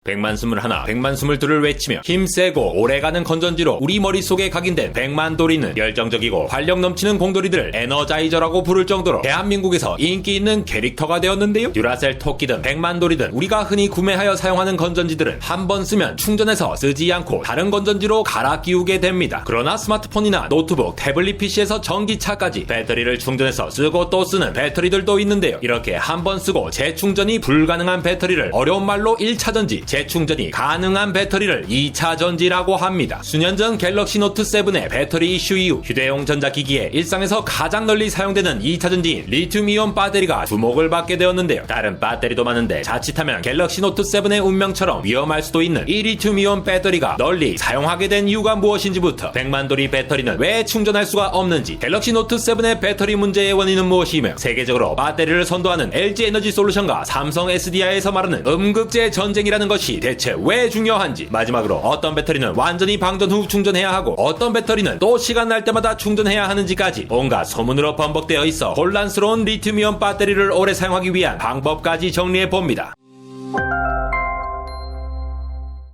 백만스물하나, 백만스물둘을 외치며 힘세고 오래가는 건전지로 우리 머릿속에 각인된 백만돌이는 열정적이고 활력 넘치는 공돌이들을 에너자이저라고 부를 정도로 대한민국에서 인기 있는 캐릭터가 되었는데요. 듀라셀 토끼든 백만돌이든 우리가 흔히 구매하여 사용하는 건전지들은 한 번 쓰면 충전해서 쓰지 않고 다른 건전지로 갈아 끼우게 됩니다. 그러나 스마트폰이나 노트북, 태블릿 PC에서 전기차까지 배터리를 충전해서 쓰고 또 쓰는 배터리들도 있는데요. 이렇게 한 번 쓰고 재충전이 불가능한 배터리를 어려운 말로 1차전지, 재충전이 가능한 배터리를 2차전지라고 합니다. 수년 전 갤럭시 노트 7의 배터리 이슈 이후 휴대용 전자기기에 일상에서 가장 널리 사용되는 2차전지인 리튬이온 배터리가 주목을 받게 되었는데요. 다른 배터리도 많은데 자칫하면 갤럭시 노트 7의 운명처럼 위험할 수도 있는 이 리튬이온 배터리가 널리 사용하게 된 이유가 무엇인지부터 백만돌이 배터리는 왜 충전할 수가 없는지, 갤럭시 노트 7의 배터리 문제의 원인은 무엇이며 세계적으로 배터리를 선도하는 LG 에너지 솔루션과 삼성 SDI에서 말하는 음극재 전쟁이라는 것이 대체 왜 중요한지, 마지막으로 어떤 배터리는 완전히 방전 후 충전해야 하고 어떤 배터리는 또 시간 날 때마다 충전해야 하는지까지 온갖 소문으로 번복되어 있어 혼란스러운 리튬이온 배터리를 오래 사용하기 위한 방법까지 정리해봅니다.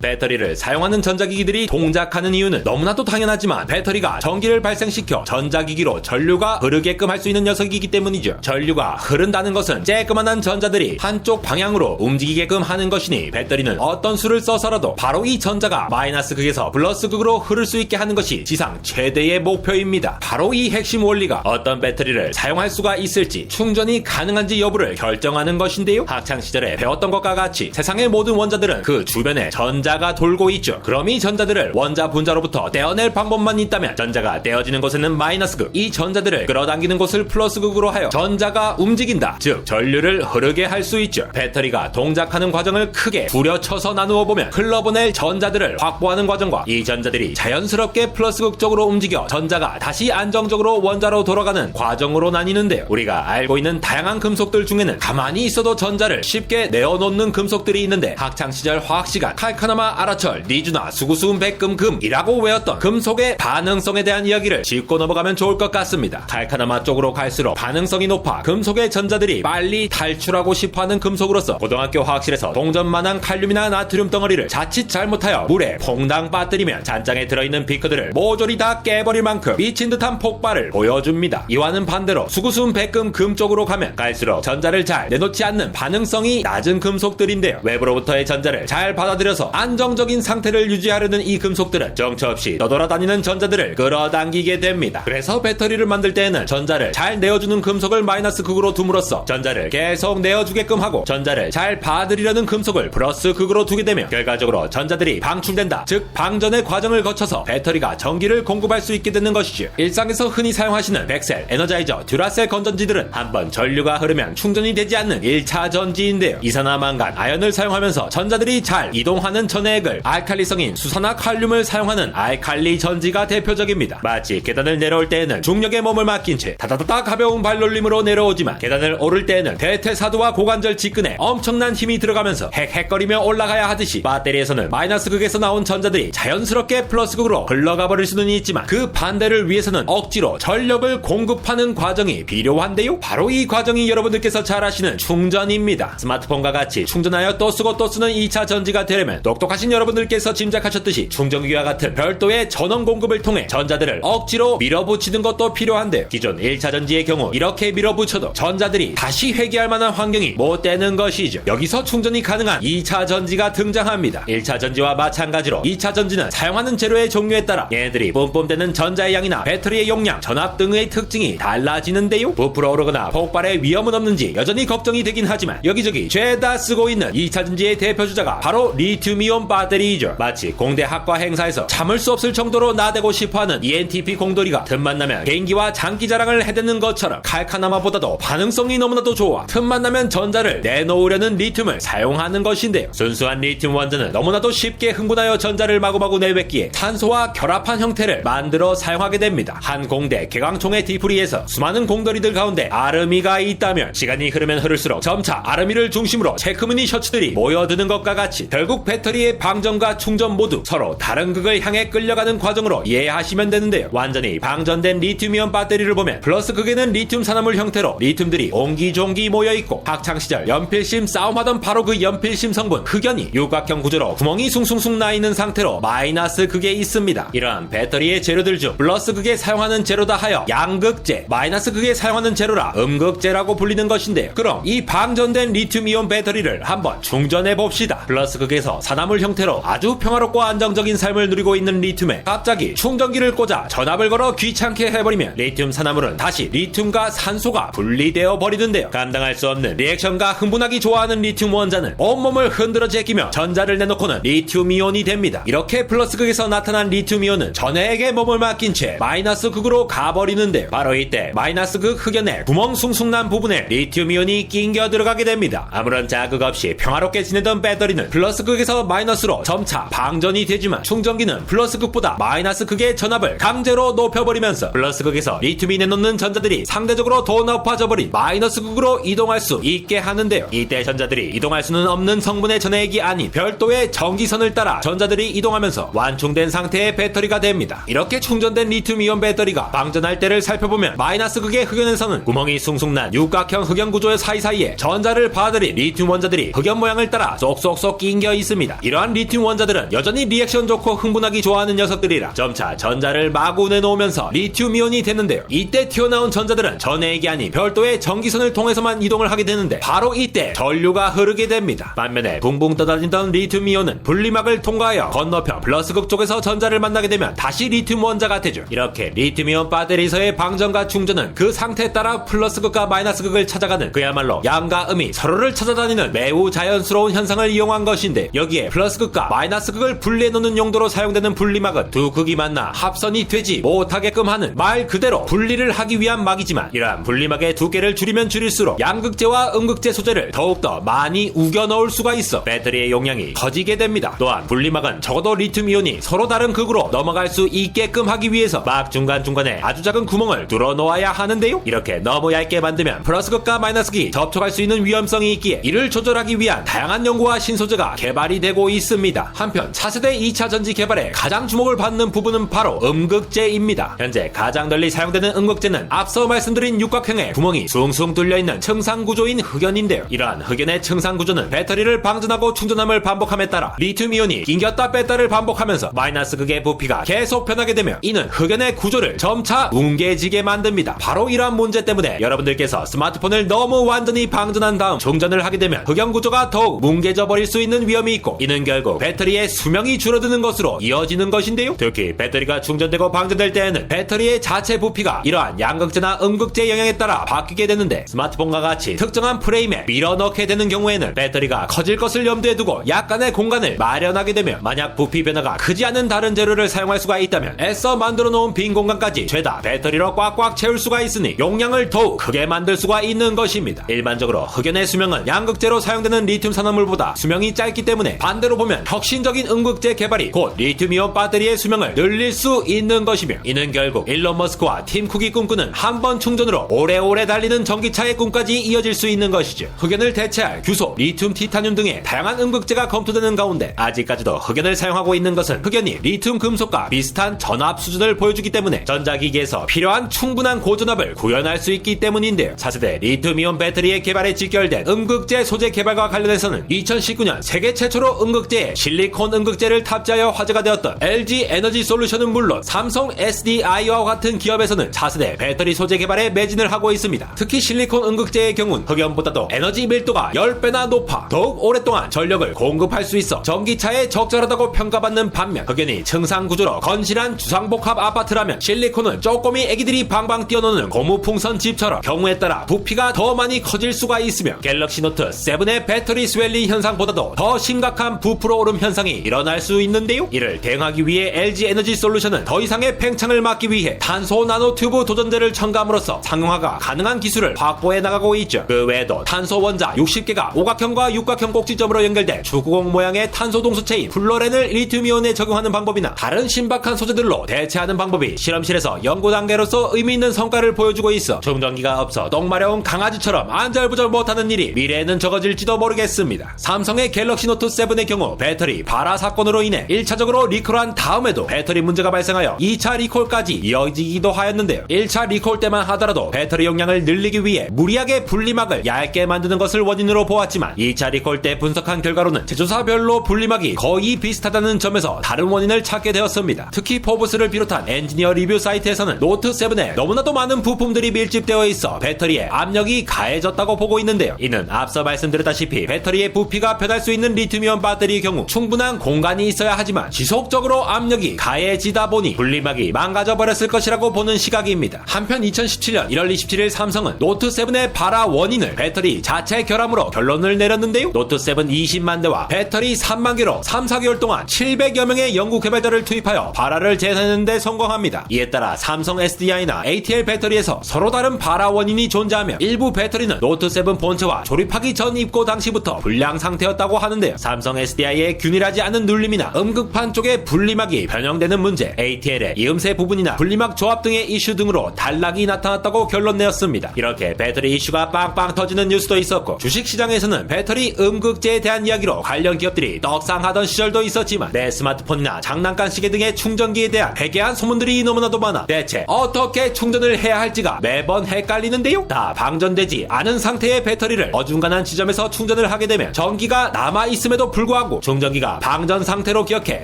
배터리를 사용하는 전자기기들이 동작하는 이유는 너무나도 당연하지만 배터리가 전기를 발생시켜 전자기기로 전류가 흐르게끔 할 수 있는 녀석이기 때문이죠. 전류가 흐른다는 것은 쬐끄만한 전자들이 한쪽 방향으로 움직이게끔 하는 것이니 배터리는 어떤 수를 써서라도 바로 이 전자가 마이너스 극에서 플러스 극으로 흐를 수 있게 하는 것이 지상 최대의 목표입니다. 바로 이 핵심 원리가 어떤 배터리를 사용할 수가 있을지, 충전이 가능한지 여부를 결정하는 것인데요. 학창시절에 배웠던 것과 같이 세상의 모든 원자들은 그 주변에 전자가 돌고 있죠. 그럼 이 전자들을 원자 분자로부터 떼어낼 방법만 있다면 전자가 떼어지는 곳에는 마이너스 극, 이 전자들을 끌어당기는 곳을 플러스 극으로 하여 전자가 움직인다, 즉 전류를 흐르게 할 수 있죠. 배터리가 동작하는 과정을 크게 부려쳐서 나누어 보면 흘러보낼 전자들을 확보하는 과정과 이 전자들이 자연스럽게 플러스 극 쪽으로 움직여 전자가 다시 안정적으로 원자로 돌아가는 과정으로 나뉘는데요. 우리가 알고 있는 다양한 금속들 중에는 가만히 있어도 전자를 쉽게 내어놓는 금속들이 있는데 학창시절 화학시간 칼카나마, 아라철, 니주나, 수구수음, 백금, 금이라고 외웠던 금속의 반응성에 대한 이야기를 짚고 넘어가면 좋을 것 같습니다. 칼카나마 쪽으로 갈수록 반응성이 높아 금속의 전자들이 빨리 탈출하고 싶어하는 금속으로서 고등학교 화학실에서 동전만한 칼륨이나 나트륨 덩어리를 자칫 잘못하여 물에 퐁당 빠뜨리면 잔장에 들어있는 비커들을 모조리 다 깨버릴 만큼 미친 듯한 폭발을 보여줍니다. 이와는 반대로 수구수음, 백금, 금 쪽으로 가면 갈수록 전자를 잘 내놓지 않는 반응성이 낮은 금속들인데요. 외부로부터의 전자를 잘 받아들여서 안정적인 상태를 유지하려는 이 금속들은 정처 없이 떠돌아다니는 전자들을 끌어당기게 됩니다. 그래서 배터리를 만들 때에는 전자를 잘 내어주는 금속을 마이너스 극으로 둠으로써 전자를 계속 내어주게끔 하고, 전자를 잘 받으려는 금속을 플러스 극으로 두게 되면 결과적으로 전자들이 방출된다, 즉 방전의 과정을 거쳐서 배터리가 전기를 공급할 수 있게 되는 것이죠. 일상에서 흔히 사용하시는 백셀, 에너자이저, 듀라셀 건전지들은 한번 전류가 흐르면 충전이 되지 않는 1차 전지인데요. 이산화망간, 아연을 사용하면서 전자들이 잘 이동하는 전해액을 알칼리성인 수산화 칼륨을 사용하는 알칼리 전지가 대표적입니다. 마치 계단을 내려올 때에는 중력에 몸을 맡긴 채 다다다다 가벼운 발놀림으로 내려오지만 계단을 오를 때에는 대퇴사두와 고관절 직근에 엄청난 힘이 들어가면서 헥헥거리며 올라가야 하듯이 배터리에서는 마이너스 극에서 나온 전자들이 자연스럽게 플러스 극으로 흘러가 버릴 수는 있지만 그 반대를 위해서는 억지로 전력을 공급하는 과정이 필요한데요. 바로 이 과정이 여러분들께서 잘 아시는 충전입니다. 스마트폰과 같이 충전하여 또 쓰고 또 쓰는 2차 전지가 되려면 똑똑하신 여러분들께서 짐작하셨듯이 충전기와 같은 별도의 전원 공급을 통해 전자들을 억지로 밀어붙이는 것도 필요한데요. 기존 1차 전지의 경우 이렇게 밀어붙여도 전자들이 다시 회귀할 만한 환경이 못 되는 것이죠. 여기서 충전이 가능한 2차 전지가 등장합니다. 1차 전지와 마찬가지로 2차 전지는 사용하는 재료의 종류에 따라 얘네들이 뿜뿜되는 전자의 양이나 배터리의 용량, 전압 등의 특징이 달라지는데요. 부풀어 오르거나 폭발의 위험은 없는지 여전히 걱정이 되긴 하지만 여기저기 죄다 쓰고 있는 2차 전지의 대표 주자가 바로 리튬이온 배터리이죠. 마치 공대 학과 행사에서 참을 수 없을 정도로 나대고 싶어하는 ENTP 공돌이가 틈만 나면 개인기와 장기 자랑을 해대는 것처럼 칼카나마보다도 반응성이 너무나도 좋아 틈만 나면 전자를 내놓으려는 리튬을 사용하는 것인데요. 순수한 리튬 원자는 너무나도 쉽게 흥분하여 전자를 마구마구 내뱉기에 탄소와 결합한 형태를 만들어 사용하게 됩니다. 한 공대 개강총회 뒤풀이에서 수많은 공돌이들 가운데 아르미가 있다면 시간이 흐르면 흐를수록 점차 아르미를 중심으로 체크무늬 셔츠들이 모여드는 것과 같이 결국 배터리의 배터리의 방전과 충전 모두 서로 다른 극을 향해 끌려가는 과정으로 이해하시면 되는데요. 완전히 방전된 리튬이온 배터리를 보면 플러스 극에는 리튬 산화물 형태로 리튬들이 옹기종기 모여있고 학창시절 연필심 싸움하던 바로 그 연필심 성분 흑연이 육각형 구조로 구멍이 숭숭숭 나있는 상태로 마이너스 극에 있습니다. 이러한 배터리의 재료들 중 플러스 극에 사용하는 재료다 하여 양극재, 마이너스 극에 사용하는 재료라 음극재라고 불리는 것인데요. 그럼 이 방전된 리튬이온 배터리를 한번 충전해 봅시다. 플러스 극에서 산화물 형태로 아주 평화롭고 안정적인 삶을 누리고 있는 리튬에 갑자기 충전기를 꽂아 전압을 걸어 귀찮게 해버리면 리튬 산화물은 다시 리튬과 산소가 분리되어 버리는데요. 감당할 수 없는 리액션과 흥분하기 좋아하는 리튬 원자는 온몸을 흔들어 제끼며 전자를 내놓고는 리튬이온이 됩니다. 이렇게 플러스 극에서 나타난 리튬이온은 전해에게 몸을 맡긴 채 마이너스 극으로 가버리는데요. 바로 이때 마이너스 극 흑연의 구멍 숭숭 난 부분에 리튬이온이 낑겨 들어가게 됩니다. 아무런 자극 없이 평화롭게 지내던 배터리는 플러스 극에서 마이너스로 점차 방전이 되지만 충전기는 플러스 극보다 마이너스 극의 전압을 강제로 높여버리면서 플러스 극에서 리튬이 내놓는 전자들이 상대적으로 더 높아져 버린 마이너스 극으로 이동할 수 있게 하는데요. 이때 전자들이 이동할 수는 없는 성분의 전해액이 아닌 별도의 전기선을 따라 전자들이 이동하면서 완충된 상태의 배터리가 됩니다. 이렇게 충전된 리튬이온 배터리가 방전할 때를 살펴보면 마이너스 극의 흑연에서는 구멍이 숭숭 난 육각형 흑연 구조의 사이사이에 전자를 받아들인 리튬 원자들이 흑연 모양을 따라 쏙쏙쏙 낑겨 있습니다. 이러한 리튬 원자들은 여전히 리액션 좋고 흥분하기 좋아하는 녀석들이라 점차 전자를 마구 내놓으면서 리튬이온이 되는데요. 이때 튀어나온 전자들은 전해액이 아닌 별도의 전기선을 통해서만 이동을 하게 되는데 바로 이때 전류가 흐르게 됩니다. 반면에 붕붕 떠다니던 리튬이온은 분리막을 통과하여 건너편 플러스극 쪽에서 전자를 만나게 되면 다시 리튬 원자가 되죠. 이렇게 리튬이온 배터리에서의 방전과 충전은 그 상태에 따라 플러스극과 마이너스극을 찾아가는 그야말로 양과 음이 서로를 찾아다니는 매우 자연스러운 현상을 이용한 것인데, 여기에 플러스극과 마이너스극을 분리해놓는 용도로 사용되는 분리막은 두 극이 만나 합선이 되지 못하게끔 하는 말 그대로 분리를 하기 위한 막이지만, 이러한 분리막의 두께를 줄이면 줄일수록 양극재와 음극재 소재를 더욱더 많이 우겨 넣을 수가 있어 배터리의 용량이 커지게 됩니다. 또한 분리막은 적어도 리튬이온이 서로 다른 극으로 넘어갈 수 있게끔 하기 위해서 막 중간중간에 아주 작은 구멍을 뚫어 놓아야 하는데요. 이렇게 너무 얇게 만들면 플러스극과 마이너스극이 접촉할 수 있는 위험성이 있기에 이를 조절하기 위한 다양한 연구와 신소재가 개발이 되고 있습니다. 한편 차세대 2차 전지 개발에 가장 주목을 받는 부분은 바로 음극재입니다. 현재 가장 널리 사용되는 음극재는 앞서 말씀드린 육각형의 구멍이 숭숭 뚫려있는 층상구조인 흑연인데요. 이러한 흑연의 층상구조는 배터리를 방전하고 충전함을 반복함에 따라 리튬이온이 낑겼다 뺐다를 반복하면서 마이너스 극의 부피가 계속 변하게 되며, 이는 흑연의 구조를 점차 뭉개지게 만듭니다. 바로 이러한 문제 때문에 여러분들께서 스마트폰을 너무 완전히 방전한 다음 충전을 하게 되면 흑연 구조가 더욱 뭉개져 버릴 수 있는 위험이 있고, 이는 결국 배터리의 수명이 줄어드는 것으로 이어지는 것인데요. 특히 배터리가 충전되고 방전될 때에는 배터리의 자체 부피가 이러한 양극재나 음극재 영향에 따라 바뀌게 되는데, 스마트폰과 같이 특정한 프레임에 밀어넣게 되는 경우에는 배터리가 커질 것을 염두에 두고 약간의 공간을 마련하게 되며, 만약 부피 변화가 크지 않은 다른 재료를 사용할 수가 있다면 애써 만들어 놓은 빈 공간까지 죄다 배터리로 꽉꽉 채울 수가 있으니 용량을 더욱 크게 만들 수가 있는 것입니다. 일반적으로 흑연의 수명은 양극재로 사용되는 리튬 산화물보다 수명이 짧기 때문에, 반대로 보면 혁신적인 음극재 개발이 곧 리튬이온 배터리의 수명을 늘릴 수 있는 것이며, 이는 결국 일론 머스크와 팀 쿡이 꿈꾸는 한 번 충전으로 오래오래 달리는 전기차의 꿈까지 이어질 수 있는 것이죠. 흑연을 대체할 규소, 리튬, 티타늄 등의 다양한 음극재가 검토되는 가운데 아직까지도 흑연을 사용하고 있는 것은 흑연이 리튬 금속과 비슷한 전압 수준을 보여주기 때문에 전자기기에서 필요한 충분한 고전압을 구현할 수 있기 때문인데요. 차세대 리튬이온 배터리의 개발에 직결된 음극재 소재 개발과 관련해서는 2019년 세계 최초로 음극재에 실리콘 음극재를 탑재하여 화제가 되었던 LG 에너지 솔루션은 물론 삼성 SDI와 같은 기업에서는 차세대 배터리 소재 개발에 매진을 하고 있습니다. 특히 실리콘 음극재의 경우는 흑연보다도 에너지 밀도가 10배나 높아 더욱 오랫동안 전력을 공급할 수 있어 전기차에 적절하다고 평가받는 반면, 흑연이 층상구조로 건실한 주상복합 아파트라면 실리콘은 쪼꼬미 애기들이 방방 뛰어노는 고무풍선 집처럼 경우에 따라 부피가 더 많이 커질 수가 있으며, 갤럭시 노트 7의 배터리 스웰링 현상보다도 더 심각한 부풀어 오름 현상이 일어날 수 있는데요. 이를 대응하기 위해 LG 에너지 솔루션은 더 이상의 팽창을 막기 위해 탄소 나노튜브 도전제를 첨가함으로써 상용화가 가능한 기술을 확보해 나가고 있죠. 그 외에도 탄소 원자 60개가 오각형과 육각형 꼭지점으로 연결된 축구공 모양의 탄소 동수체인 플로렌을 리튬이온에 적용하는 방법이나 다른 신박한 소재들로 대체하는 방법이 실험실에서 연구 단계로서 의미 있는 성과를 보여주고 있어 충전기가 없어 똥 마려운 강아지처럼 안절부절 못하는 일이 미래에는 적어질지도 모르겠습니다. 삼성의 갤럭시 노트 7의 경우 경우 배터리 발화 사건으로 인해 1차적으로 리콜한 다음에도 배터리 문제가 발생하여 2차 리콜까지 이어지기도 하였는데요. 1차 리콜 때만 하더라도 배터리 용량을 늘리기 위해 무리하게 분리막을 얇게 만드는 것을 원인으로 보았지만 2차 리콜 때 분석한 결과로는 제조사별로 분리막이 거의 비슷하다는 점에서 다른 원인을 찾게 되었습니다. 특히 포브스를 비롯한 엔지니어 리뷰 사이트에서는 노트7에 너무나도 많은 부품들이 밀집되어 있어 배터리에 압력이 가해졌다고 보고 있는데요. 이는 앞서 말씀드렸다시피 배터리의 부피가 변할 수 있는 리튬이온 배터리의 경우 충분한 공간이 있어야 하지만 지속적으로 압력이 가해지다 보니 분리막이 망가져 버렸을 것이라고 보는 시각입니다. 한편 2017년 1월 27일 삼성은 노트7의 발화 원인을 배터리 자체 결함으로 결론을 내렸는데요. 노트7 20만 대와 배터리 3만 개로 3, 4개월 동안 700여 명의 연구 개발자를 투입하여 발화를 재현하는 데 성공합니다. 이에 따라 삼성 SDI나 ATL 배터리에서 서로 다른 발화 원인이 존재하며 일부 배터리는 노트7 본체와 조립하기 전 입고 당시부터 불량 상태였다고 하는데요. 삼성 SDI의 균일하지 않은 눌림이나 음극판 쪽의 분리막이 변형되는 문제, ATL의 이음새 부분이나 분리막 조합 등의 이슈 등으로 단락이 나타났다고 결론 내었습니다. 이렇게 배터리 이슈가 빵빵 터지는 뉴스도 있었고 주식시장에서는 배터리 음극재에 대한 이야기로 관련 기업들이 떡상하던 시절도 있었지만 내 스마트폰이나 장난감 시계 등의 충전기에 대한 회개한 소문들이 너무나도 많아 대체 어떻게 충전을 해야 할지가 매번 헷갈리는데요. 다 방전되지 않은 상태의 배터리를 어중간한 지점에서 충전을 하게 되면 전기가 남아있음에도 불구하고 충전기가 방전 상태로 기억해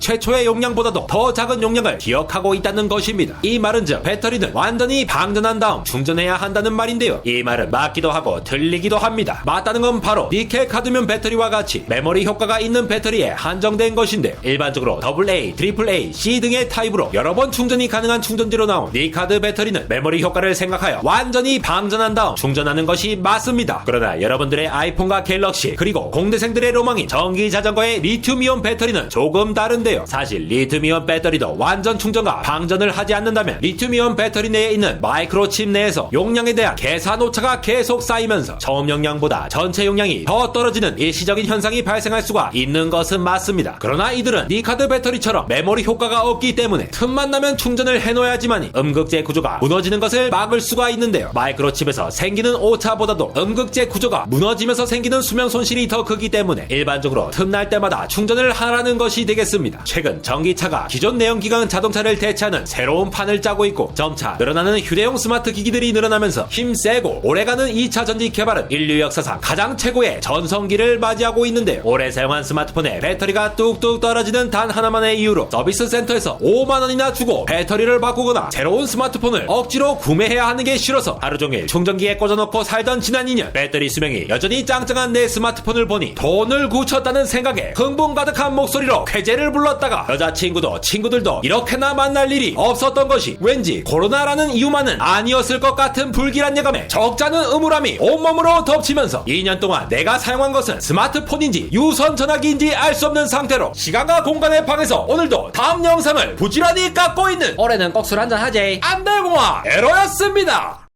최초의 용량보다도 더 작은 용량을 기억하고 있다는 것입니다. 이 말은 즉 배터리는 완전히 방전한 다음 충전해야 한다는 말인데요. 이 말은 맞기도 하고 틀리기도 합니다. 맞다는 건 바로 니켈 카드뮴 배터리와 같이 메모리 효과가 있는 배터리에 한정된 것인데요. 일반적으로 AA, AAA, C 등의 타입으로 여러 번 충전이 가능한 충전지로 나온 니카드 배터리는 메모리 효과를 생각하여 완전히 방전한 다음 충전하는 것이 맞습니다. 그러나 여러분들의 아이폰과 갤럭시 그리고 공대생들의 로망인 전기자전거의 리튬이온 배터리는 조금 다른데요. 사실 리튬이온 배터리도 완전 충전과 방전을 하지 않는다면 리튬이온 배터리 내에 있는 마이크로칩 내에서 용량에 대한 계산 오차가 계속 쌓이면서 처음 용량보다 전체 용량이 더 떨어지는 일시적인 현상이 발생할 수가 있는 것은 맞습니다. 그러나 이들은 니카드 배터리처럼 메모리 효과가 없기 때문에 틈만 나면 충전을 해놓아야지만이 음극재 구조가 무너지는 것을 막을 수가 있는데요. 마이크로칩에서 생기는 오차보다도 음극재 구조가 무너지면서 생기는 수명 손실이 더 크기 때문에 일반적으로 틈날 때마다 충전을 하라는 것이 되겠습니다. 최근 전기차가 기존 내연기관 자동차를 대체하는 새로운 판을 짜고 있고 점차 늘어나는 휴대용 스마트 기기들이 늘어나면서 힘세고 오래가는 2차 전지 개발은 인류 역사상 가장 최고의 전성기를 맞이하고 있는데요. 오래 사용한 스마트폰에 배터리가 뚝뚝 떨어지는 단 하나만의 이유로 서비스 센터에서 5만원이나 주고 배터리를 바꾸거나 새로운 스마트폰을 억지로 구매해야 하는 게 싫어서 하루 종일 충전기에 꽂아놓고 살던 지난 2년 배터리 수명이 여전히 짱짱한 내 스마트폰을 보니 돈을 굳혔다는 생각에 흥분 가득한 목소리로 쾌재를 불렀다가 여자친구도 친구들도 이렇게나 만날 일이 없었던 것이 왠지 코로나라는 이유만은 아니었을 것 같은 불길한 예감에 적잖은 음울함이 온몸으로 덮치면서 2년 동안 내가 사용한 것은 스마트폰인지 유선 전화기인지 알 수 없는 상태로 시간과 공간의 방에서 오늘도 다음 영상을 부지런히 깎고 있는 올해는 꼭 술 한잔 하재. 안달공화 에러였습니다.